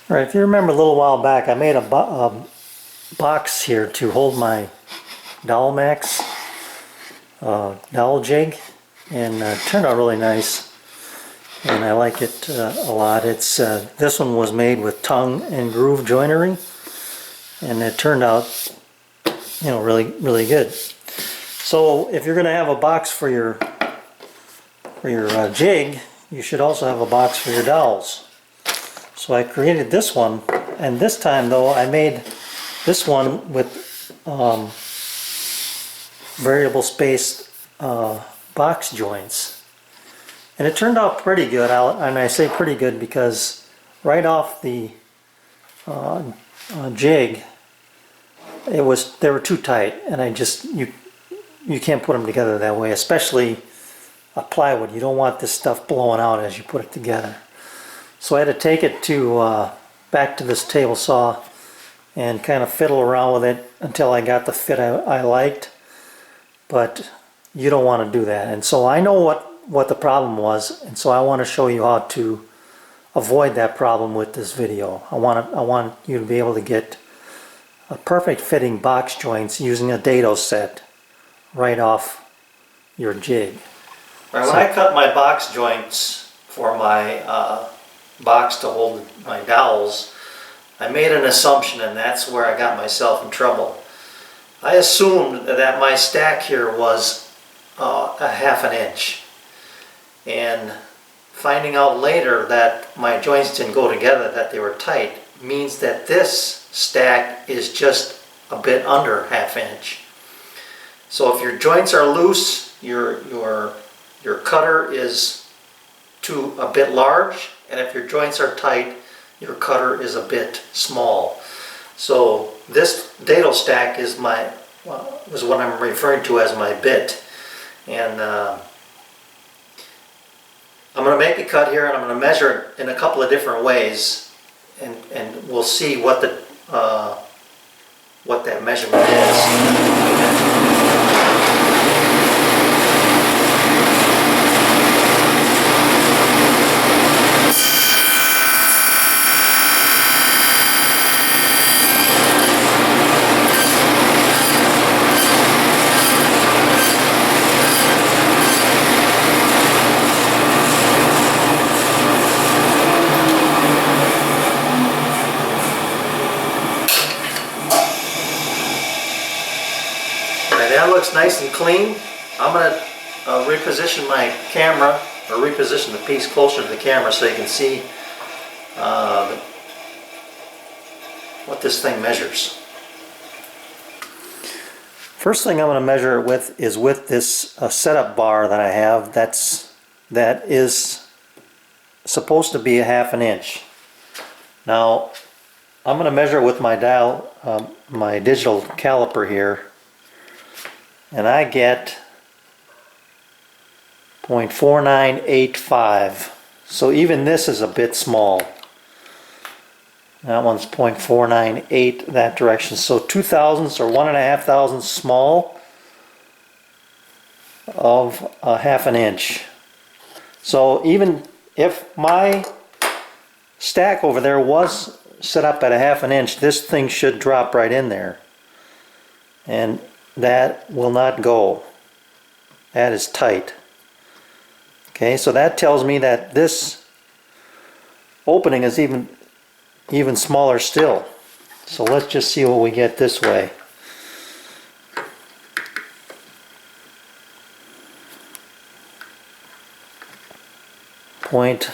All right, if you remember a little while back, I made a box here to hold my dowel max dowel jig, and it turned out really nice, and I like it a lot. It's this one was made with tongue and groove joinery, and it turned out, you know, really good. So if you're going to have a box for your jig, you should also have a box for your dowels. So I created this one, and this time though I made this one with variable spaced box joints, and it turned out pretty good. And I say pretty good because right off the jig, they were too tight, and you can't put them together that way, especially a plywood. You don't want this stuff blowing out as you put it together. So I had to take it to back to this table saw and kind of fiddle around with it until I got the fit I liked. But you don't want to do that. And so I know what the problem was, and so I want to show you how to avoid that problem with this video. I want you to be able to get a perfect fitting box joints using a dado set right off your jig. Right, when I cut my box joints for my box to hold my dowels, I made an assumption, and that's where I got myself in trouble. I assumed that my stack here was a 1/2 inch, and finding out later that my joints didn't go together, that they were tight, means that this stack is just a bit under 1/2 inch. So if your joints are loose, your cutter is a bit large, and if your joints are tight, your cutter is a bit small. So this dado stack is what I'm referring to as my bit, and I'm going to make a cut here, and I'm going to measure it in a couple of different ways, and we'll see what that measurement is. That looks nice and clean. I'm going to reposition my camera, or reposition the piece closer to the camera so you can see what this thing measures. First thing I'm going to measure it with is with this setup bar that I have that is supposed to be a 1/2 inch. Now I'm going to measure it with my dial, my digital caliper here, and I get 0.4985. So even this is a bit small. That one's 0.498 that direction. So 2/1000 or 1.5 thousandths small of a 1/2 inch. So even if my stack over there was set up at a 1/2 inch, this thing should drop right in there. And that will not go. That is tight. Okay, so that tells me that this opening is even smaller still. So let's just see what we get this way. Point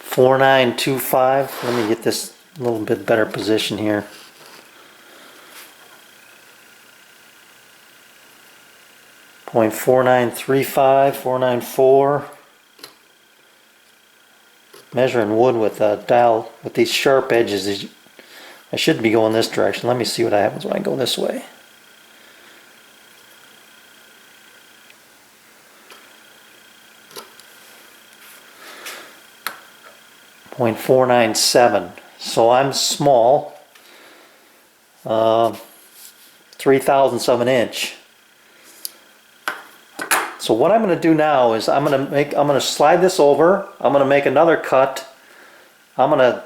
4925. Let me get this a little bit better position here. Point 4935, 494. Measuring wood with a dial with these sharp edges. I should be going this direction. Let me see what happens when I go this way. .497. So I'm small, 3/1000ths of an inch. So what I'm going to do now is I'm going to slide this over. I'm going to make another cut. I'm going to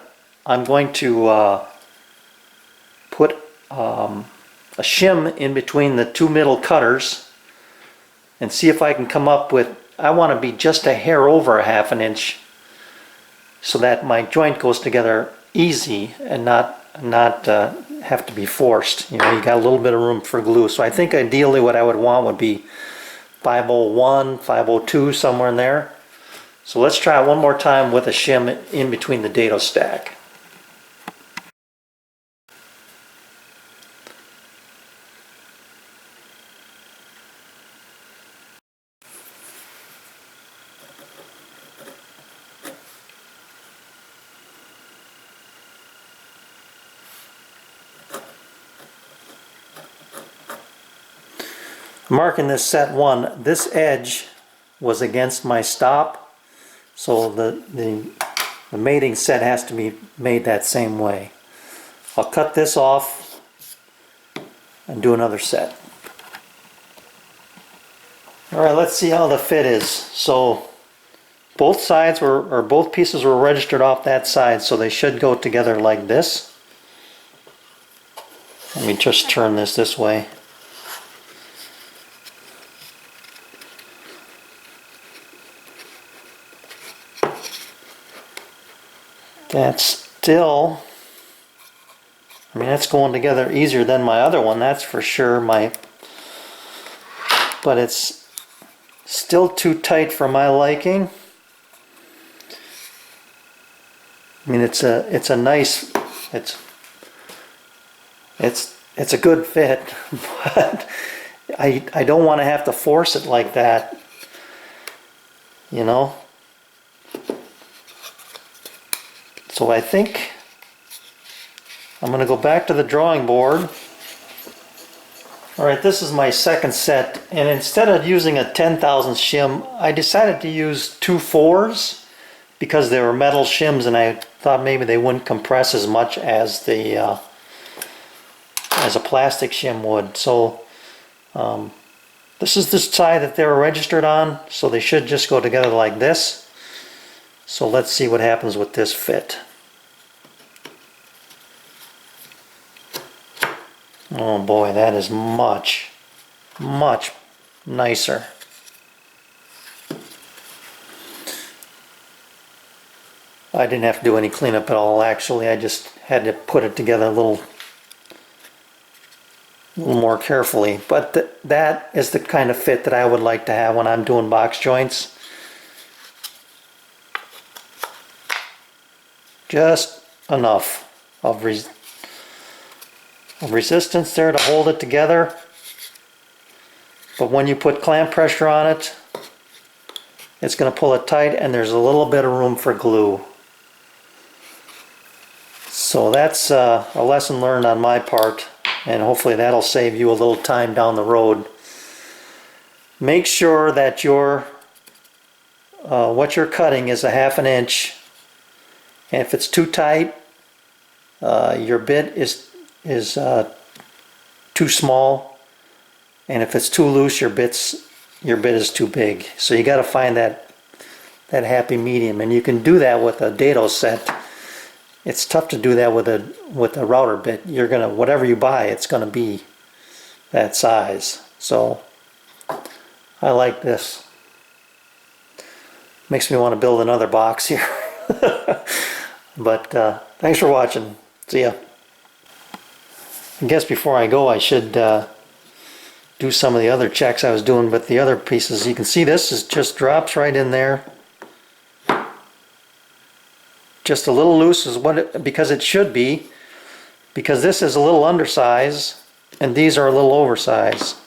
put a shim in between the two middle cutters and see if I can come up with, I want to be just a hair over a 1/2 inch so that my joint goes together easy and not have to be forced. You know, you got a little bit of room for glue. So I think ideally what I would want would be 501, 502, somewhere in there. So let's try it one more time with a shim in between the dado stack. Marking this set 1, this edge was against my stop, so the mating set has to be made that same way. I'll cut this off and do another set. Alright, let's see how the fit is. So both sides or both pieces were registered off that side, so they should go together like this. Let me just turn this way. That's still, I mean, that's going together easier than my other one, that's for sure. But it's still too tight for my liking. I mean, it's a nice, it's a good fit, but I don't want to have to force it like that, you know. So I think I'm going to go back to the drawing board. Alright, this is my second set, and instead of using a 10,000 shim, I decided to use 2 4s because they were metal shims, and I thought maybe they wouldn't compress as much as a plastic shim would. So this is the side that they were registered on, so they should just go together like this. So let's see what happens with this fit. Oh boy, that is much, much nicer. I didn't have to do any cleanup at all, actually. I just had to put it together a little more carefully. But that is the kind of fit that I would like to have when I'm doing box joints. Just enough of resistance there to hold it together, but when you put clamp pressure on it, it's going to pull it tight, and there's a little bit of room for glue. So that's a lesson learned on my part, and hopefully that'll save you a little time down the road. Make sure that what you're cutting is a 1/2 inch, and if it's too tight, your bit is too small, and if it's too loose, your bit is too big. So you got to find that happy medium, and you can do that with a dado set. It's tough to do that with a router bit. You're gonna, whatever you buy, it's gonna be that size. So I like this. Makes me want to build another box here. But thanks for watching. See ya. I guess before I go, I should do some of the other checks I was doing, but the other pieces, you can see this just drops right in there. Just a little loose is because it should be, because this is a little undersize and these are a little oversized.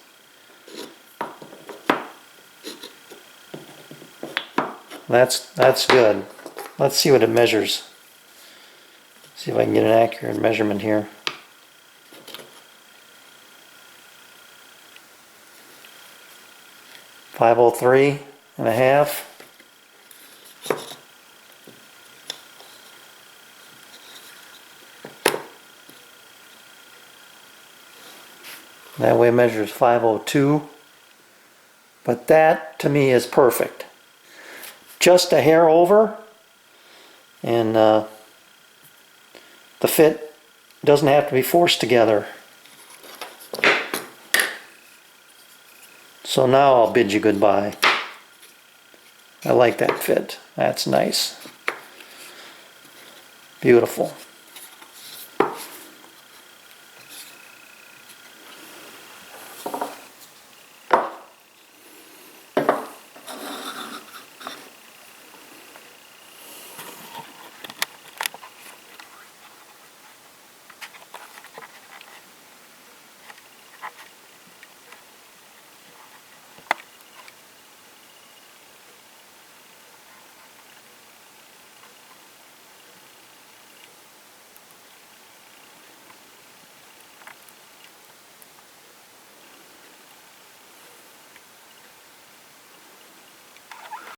That's good. Let's see what it measures. See if I can get an accurate measurement here. .503.5. That way it measures 502. But that to me is perfect. Just a hair over, and the fit doesn't have to be forced together. So now I'll bid you goodbye. I like that fit. That's nice. Beautiful.